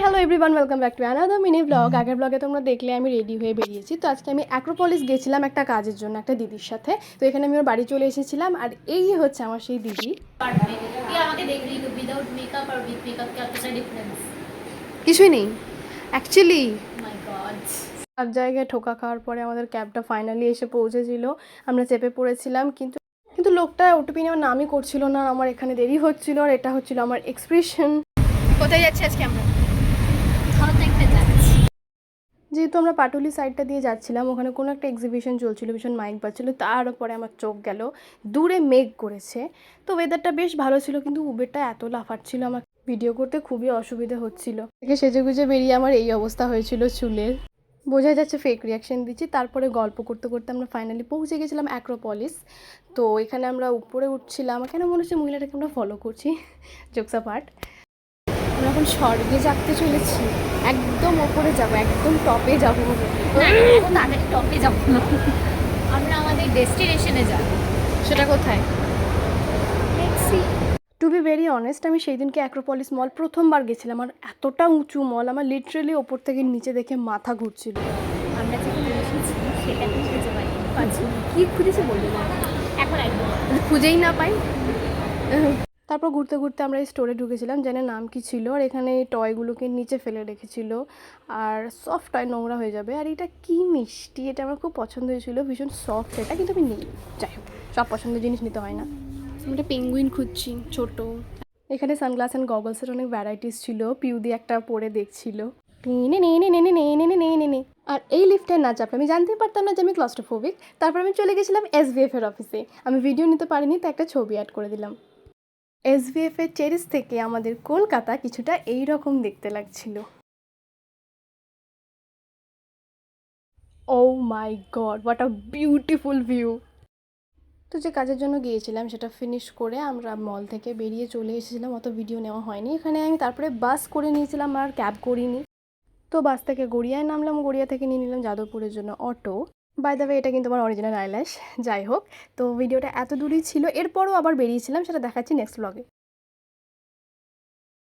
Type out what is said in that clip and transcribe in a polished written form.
Hello everyone, welcome back to another mini blog. আগের ব্লগে তোমরা দেখলে আমি রেডি হয়ে বেরিয়েছি। তো আজকে আমি অ্যাক্রোপলিস গেছিলাম একটা কাজের জন্য, একটা দিদির সাথে। তো এখানে আমি ওর বাড়ি চলে এসেছিলাম, আর এই হচ্ছে আমার সেই দিদি। কিছুই নেই অ্যাকচুয়ালি। সব জায়গায় ঠোকা খাওয়ার পরে আমাদের ক্যাবটা ফাইনালি এসে পৌঁছেছিল। আমরা চেপে পড়েছিলাম, কিন্তু লোকটা ওটিপি নেওয়ার নামই করছিল না। আমার এখানে দেরি হচ্ছিল, আর এটা হচ্ছিল আমার এক্সপ্রেশন। কোথায় যাচ্ছি আজকে আমরা? যেহেতু আমরা পাটুলি সাইডটা দিয়ে যাচ্ছিলাম, ওখানে কোনো একটা এক্সিবিশন চলছিল, ভীষণ মাইক বাজছিল। তার উপরে আমার চোখ গেল, দূরে মেঘ করেছে। তো ওয়েদারটা বেশ ভালো ছিল, কিন্তু উবেরটা এত লাফাচ্ছিল, আমার ভিডিও করতে খুবই অসুবিধা হচ্ছিল। থেকে সেজেগুজে বেরিয়ে আমার এই অবস্থা হয়েছিল চুলের। বোঝা যাচ্ছে ফেক রিয়াকশন দিচ্ছি। তারপরে গল্প করতে করতে আমরা ফাইনালি পৌঁছে গেছিলাম অ্যাক্রোপলিস। তো এখানে আমরা উপরে উঠছিলাম, কেন মনে হচ্ছে মহিলাটাকে আমরা ফলো করছি, জোকস পার্ট। আমরা এখন স্বর্গে যাতে চলেছি, একদম ওপরে যাবো, একদম টপে যাবো। তাড়াতাড়ি টপে যাবো না, আমরা আমাদের ডেস্টিনেশনে যাব। সেটা কোথায়? টু বি ভেরি অনেস্ট, আমি সেই দিনকে অ্যাক্রোপলিস মল প্রথমবার গেছিলাম, আর এতটা উঁচু মল, আমার লিটারেলি ওপর থেকে নিচে দেখে মাথা ঘুরছিল। আমরা যেখানে এসেছি সেটা কি খুঁজে পাইনি। আচ্ছা, কী খুঁজেছি বললি না, এখন একদম খুঁজেই না পাই। তারপর ঘুরতে ঘুরতে আমরা এই স্টোরে ঢুকেছিলাম, জানে নাম কি ছিল, আর এখানে এই টয়গুলোকে নিচে ফেলে রেখেছিল, আর সফট টয়, নোংরা হয়ে যাবে। আর এটা কি মিষ্টি, এটা আমার খুব পছন্দ হয়েছিল, ভীষণ সফট এটা, কিন্তু আমি নিই। যাই হোক, সব পছন্দের জিনিস নিতে হয় না। আমরা পেঙ্গুইন খুঁজছি ছোট। এখানে সানগ্লাস অ্যান্ড গগলসের অনেক ভ্যারাইটিস ছিল, পিউ দিয়ে একটা পরে দেখছিল। আর এই লিফটে না চাপলে আমি জানতেই পারতাম না যে আমি ক্লস্ট্রোফোবিক। তারপর আমি চলে গেছিলাম SVF এর অফিসে। আমি ভিডিও নিতে পারিনি, তো একটা ছবি অ্যাড করে দিলাম। SVF এর টেরিস থেকে আমাদের কলকাতা কিছুটা এই রকম দেখতে লাগছিল। Oh my god, what a beautiful view. তো যে কাজের জন্য গিয়েছিলাম সেটা ফিনিশ করে আমরা মল থেকে বেরিয়ে চলে এসেছিলাম, অত ভিডিও নেওয়া হয়নি। এখানে আমি তারপরে বাস করে নিয়েছিলাম, আর ক্যাব করিনি। তো বাস থেকে গড়িয়ায় নামলাম, গড়িয়া থেকে নিয়ে নিলাম যাদবপুরের জন্য অটো। বাই দ্য ওয়ে, এটা কিন্তু আমার অরিজিনাল আইল্যাশ। যাই হোক, তো ভিডিওটা এত দূরই ছিল, এরপরও আবার বেরিয়েছিলাম, সেটা দেখাচ্ছি নেক্সট ব্লগে।